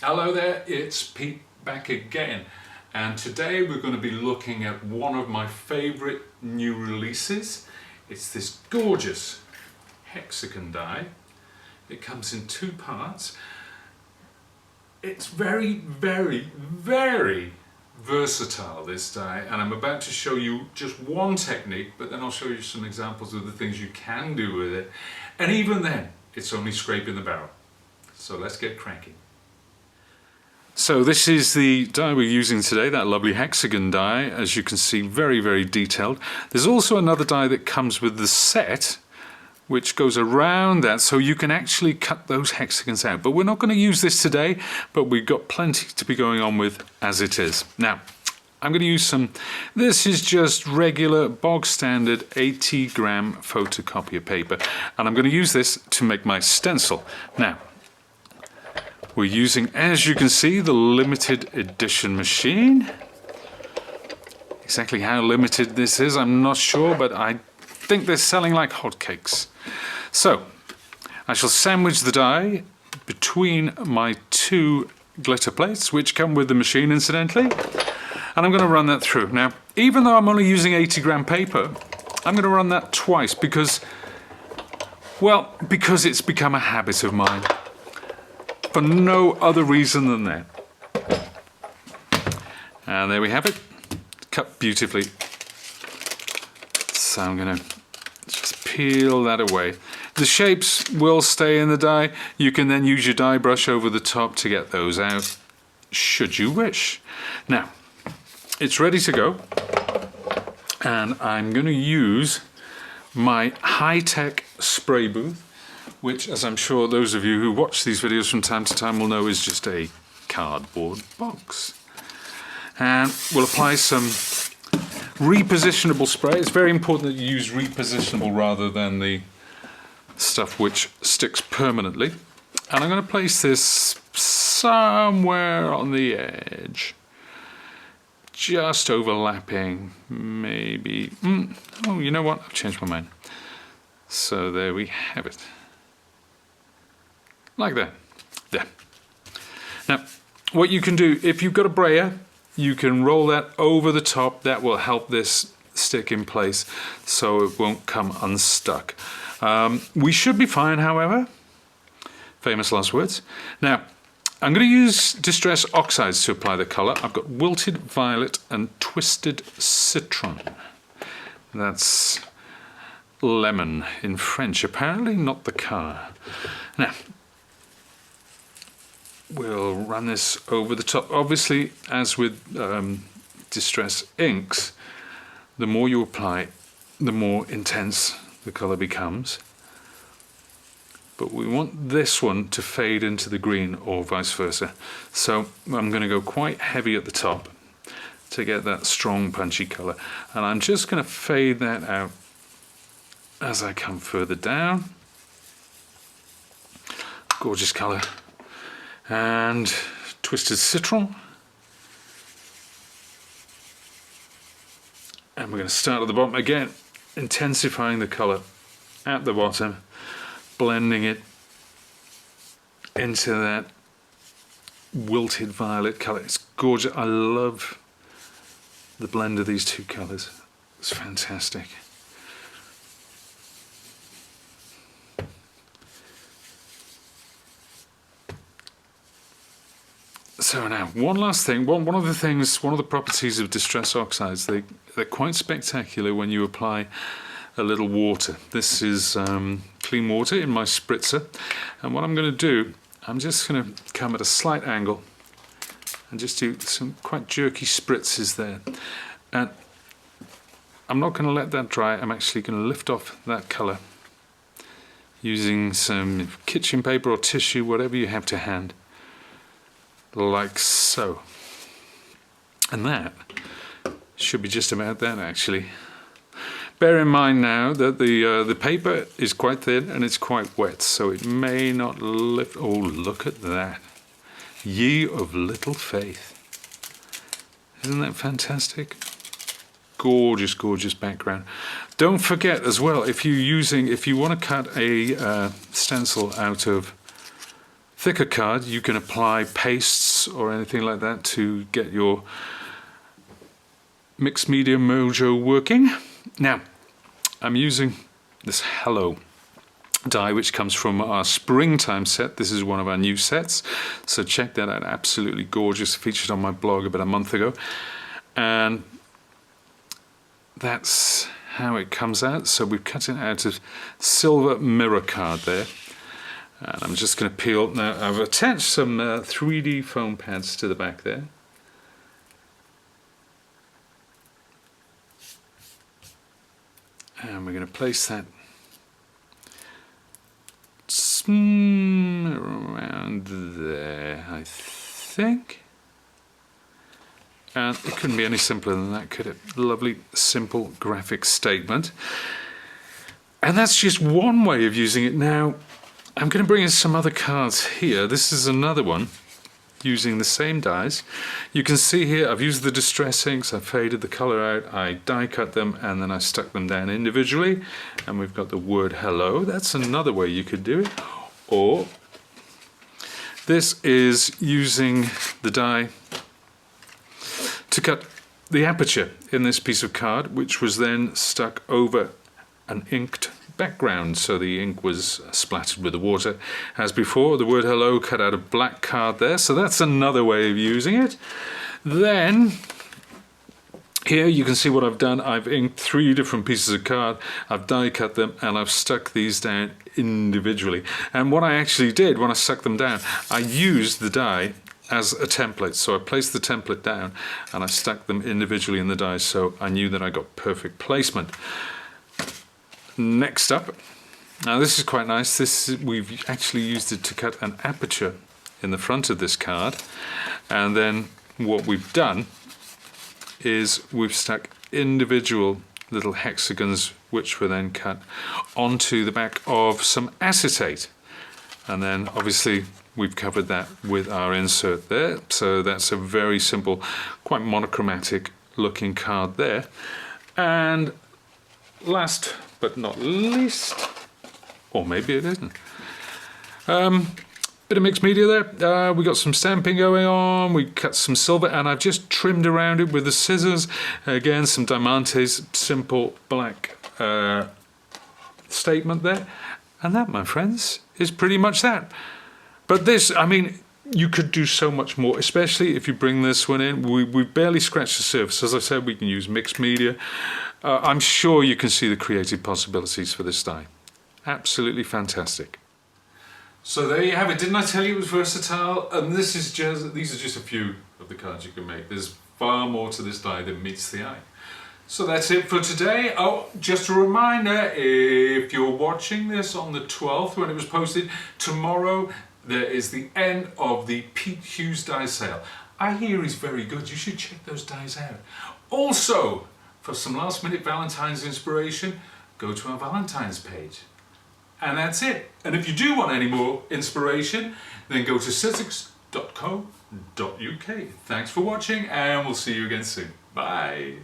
Hello there, it's Pete back again, and today we're going to be looking at one of my favourite new releases. It's this gorgeous hexagon die. It comes in two parts. It's very versatile, this die, and I'm about to show you just one technique, but then I'll show you some examples of the things you can do with it, and even then it's only scraping the barrel. So let's get cracking. So this is the die we're using today, that lovely hexagon die, as you can see, very detailed. There's also another die that comes with the set, which goes around that, so you can actually cut those hexagons out. But we're not going to use this today, but we've got plenty to be going on with as it is. Now, I'm going to use this is just regular, bog standard 80-gram photocopier paper, and I'm going to use this to make my stencil. Now, we're using, as you can see, the limited edition machine. Exactly how limited this is, I'm not sure, but I think they're selling like hotcakes. So, I shall sandwich the die between my two glitter plates, which come with the machine, incidentally, and I'm going to run that through. Now, even though I'm only using 80-gram paper, I'm going to run that twice because it's become a habit of mine. For no other reason than that. And there we have it, cut beautifully. So I'm going to just peel that away. The shapes will stay in the die. You can then use your die brush over the top to get those out, should you wish. Now, it's ready to go. And I'm going to use my high-tech spray booth, which, as I'm sure those of you who watch these videos from time to time will know, is just a cardboard box. And we'll apply some repositionable spray. It's very important that you use repositionable rather than the stuff which sticks permanently. And I'm going to place this somewhere on the edge, just overlapping, maybe. Oh, you know what? I've changed my mind. So there we have it. Like that. There. Now, what you can do, if you've got a brayer, you can roll that over the top. That will help this stick in place so it won't come unstuck. We should be fine, however. Famous last words. Now, I'm going to use Distress Oxides to apply the colour. I've got Wilted Violet and Twisted Citron. That's lemon in French, apparently, not the car. Now, we'll run this over the top. Obviously, as with Distress inks, the more you apply, the more intense the colour becomes. But we want this one to fade into the green or vice versa. So I'm going to go quite heavy at the top to get that strong punchy colour. And I'm just going to fade that out as I come further down. Gorgeous colour. And Twisted Citron. And we're going to start at the bottom again, intensifying the colour at the bottom, blending it into that wilted violet colour. It's gorgeous. I love the blend of these two colours. It's fantastic. So now, one last thing. One of the properties of Distress Oxides, they're quite spectacular when you apply a little water. This is clean water in my spritzer, and what I'm going to do, I'm just going to come at a slight angle and just do some quite jerky spritzes there. And I'm not going to let that dry. I'm actually going to lift off that colour using some kitchen paper or tissue, whatever you have to hand. Like so. And that should be just about that, actually. Bear in mind now that the paper is quite thin and it's quite wet, so it may not lift. Oh, look at that. Ye of little faith. Isn't that fantastic? Gorgeous, gorgeous background. Don't forget as well, if you want to cut a stencil out of thicker card, you can apply pastes or anything like that to get your mixed media mojo working. Now, I'm using this Hello die, which comes from our springtime set. This is one of our new sets, so check that out. Absolutely gorgeous, featured on my blog about a month ago. And that's how it comes out. So we've cut it out of silver mirror card there. And I'm just going to peel. Now I've attached some 3D foam pads to the back there. And we're going to place that around there, I think. And it couldn't be any simpler than that, could it? Lovely, simple graphic statement. And that's just one way of using it. Now, I'm going to bring in some other cards here. This is another one using the same dies. You can see here I've used the distress inks, I've faded the colour out, I die cut them, and then I stuck them down individually. And we've got the word hello. That's another way you could do it. Or this is using the die to cut the aperture in this piece of card, which was then stuck over an inked background, so the ink was splattered with the water. As before, the word hello cut out a black card there, so that's another way of using it. Then here you can see what I've done. I've inked 3 different pieces of card, I've die cut them, and I've stuck these down individually. And what I actually did when I stuck them down, I used the die as a template. So I placed the template down and I stuck them individually in the die, so I knew that I got perfect placement. Next up, now this is quite nice. We've actually used it to cut an aperture in the front of this card, and then what we've done is we've stuck individual little hexagons, which were then cut onto the back of some acetate, and then obviously we've covered that with our insert there. So that's a very simple, quite monochromatic looking card there. And last but not least, or maybe it isn't, bit of mixed media there. We got some stamping going on, we cut some silver, and I've just trimmed around it with the scissors. Again, some diamantes, simple black statement there. And that, my friends, is pretty much that. But this, I mean, you could do so much more, especially if you bring this one in. We barely scratched the surface. As I said, we can use mixed media. I'm sure you can see the creative possibilities for this die. Absolutely fantastic. So there you have it. Didn't I tell you it was versatile? And these are just a few of the cards you can make. There's far more to this die than meets the eye. So that's it for today. Oh, just a reminder, if you're watching this on the 12th when it was posted, tomorrow there is the end of the Pete Hughes die sale. I hear he's very good. You should check those dies out. Also, for some last minute Valentine's inspiration, go to our Valentine's page. And that's it. And if you do want any more inspiration, then go to stencils.co.uk. Thanks for watching, and we'll see you again soon. Bye.